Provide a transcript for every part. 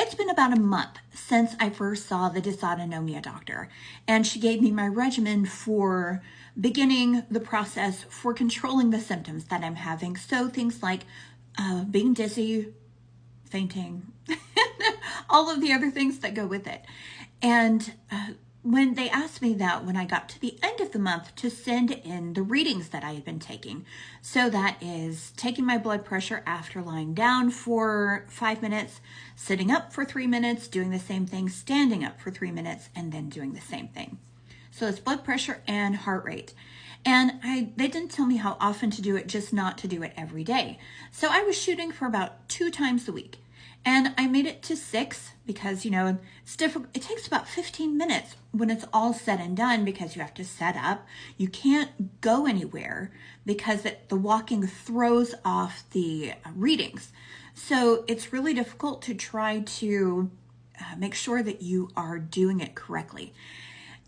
It's been about a month since I first saw the dysautonomia doctor, and she gave me my regimen for beginning the process for controlling the symptoms that I'm having. So things like being dizzy, fainting, all of the other things that go with it. And when they asked me that when I got to the end of the month to send in the readings that I had been taking. So that is taking my blood pressure after lying down for 5 minutes, sitting up for 3 minutes, doing the same thing, standing up for 3 minutes, and then doing the same thing. So it's blood pressure and heart rate. And they didn't tell me how often to do it, just not to do it every day. So I was shooting for about 2 times a week. And I made it to 6 because, it's difficult. It takes about 15 minutes when it's all said and done because you have to set up. You can't go anywhere because the walking throws off the readings. So it's really difficult to try to make sure that you are doing it correctly.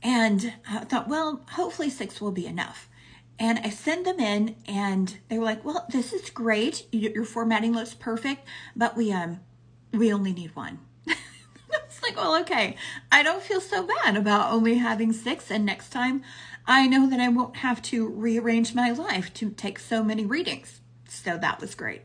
And I thought, well, hopefully 6 will be enough. And I send them in and they were like, well, this is great. Your formatting looks perfect, but we only need 1. It's like, well, okay. I don't feel so bad about only having 6. And next time I know that I won't have to rearrange my life to take so many readings. So that was great.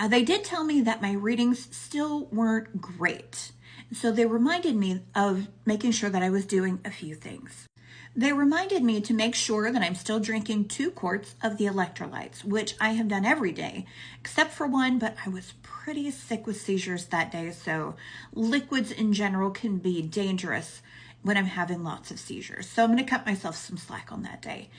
They did tell me that my readings still weren't great. So they reminded me of making sure that I was doing a few things. They reminded me to make sure that I'm still drinking 2 quarts of the electrolytes, which I have done every day, except for one, but I was pretty sick with seizures that day, so liquids in general can be dangerous when I'm having lots of seizures. So I'm going to cut myself some slack on that day.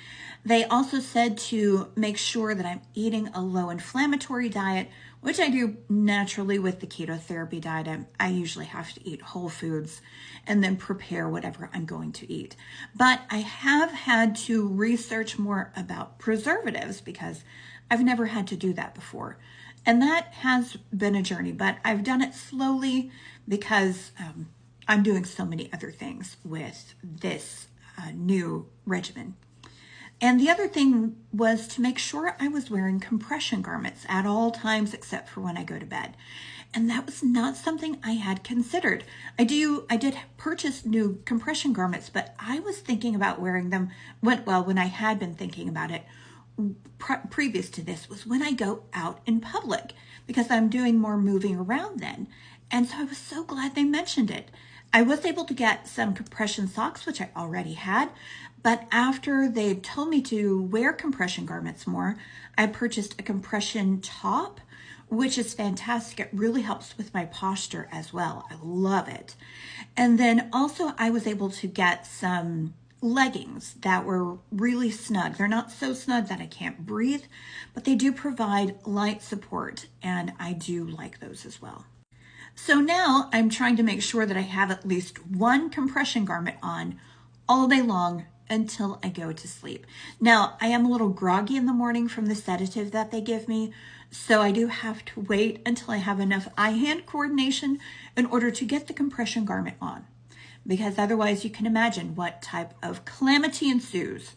They also said to make sure that I'm eating a low inflammatory diet, which I do naturally with the keto therapy diet. I usually have to eat whole foods and then prepare whatever I'm going to eat. But I have had to research more about preservatives because I've never had to do that before. And that has been a journey, but I've done it slowly because I'm doing so many other things with this new regimen. And the other thing was to make sure I was wearing compression garments at all times except for when I go to bed. And that was not something I had considered. I did purchase new compression garments, but I was thinking about wearing them when I had been thinking about it previous to this was when I go out in public because I'm doing more moving around then. And so I was so glad they mentioned it. I was able to get some compression socks, which I already had, but after they told me to wear compression garments more, I purchased a compression top, which is fantastic. It really helps with my posture as well. I love it. And then also I was able to get some leggings that were really snug. They're not so snug that I can't breathe, but they do provide light support, and I do like those as well. So now I'm trying to make sure that I have at least 1 compression garment on all day long until I go to sleep. Now, I am a little groggy in the morning from the sedative that they give me, so I do have to wait until I have enough eye-hand coordination in order to get the compression garment on. Because otherwise you can imagine what type of calamity ensues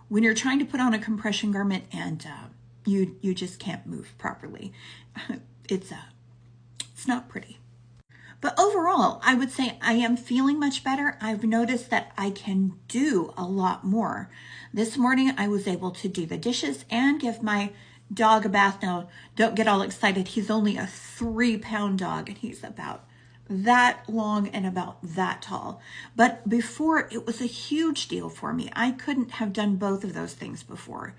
when you're trying to put on a compression garment and you just can't move properly. It's not pretty. But overall, I would say I am feeling much better. I've noticed that I can do a lot more. This morning, I was able to do the dishes and give my dog a bath. Now, don't get all excited. He's only a 3-pound dog, and he's about that long and about that tall. But before, it was a huge deal for me. I couldn't have done both of those things before.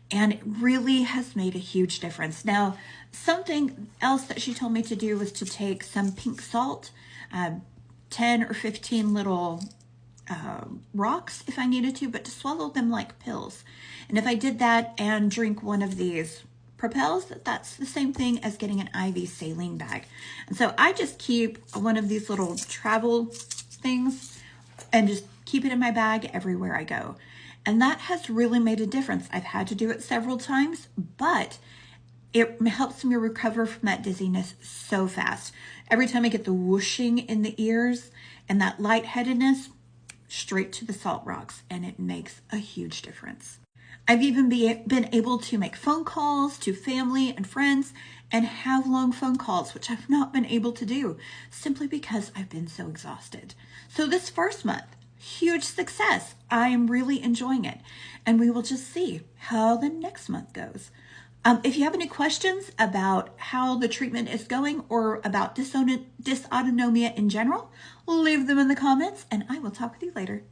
And it really has made a huge difference. Now, something else that she told me to do was to take some pink salt, 10 or 15 little rocks if I needed to, but to swallow them like pills. And if I did that and drink one of these Propels, that's the same thing as getting an IV saline bag. And so I just keep one of these little travel things and just keep it in my bag everywhere I go. And that has really made a difference. I've had to do it several times, but it helps me recover from that dizziness so fast. Every time I get the whooshing in the ears and that lightheadedness, straight to the salt rocks, and it makes a huge difference. I've even been able to make phone calls to family and friends and have long phone calls, which I've not been able to do simply because I've been so exhausted. So this first month, huge success. I am really enjoying it. And we will just see how the next month goes. If you have any questions about how the treatment is going or about dysautonomia in general, leave them in the comments and I will talk with you later.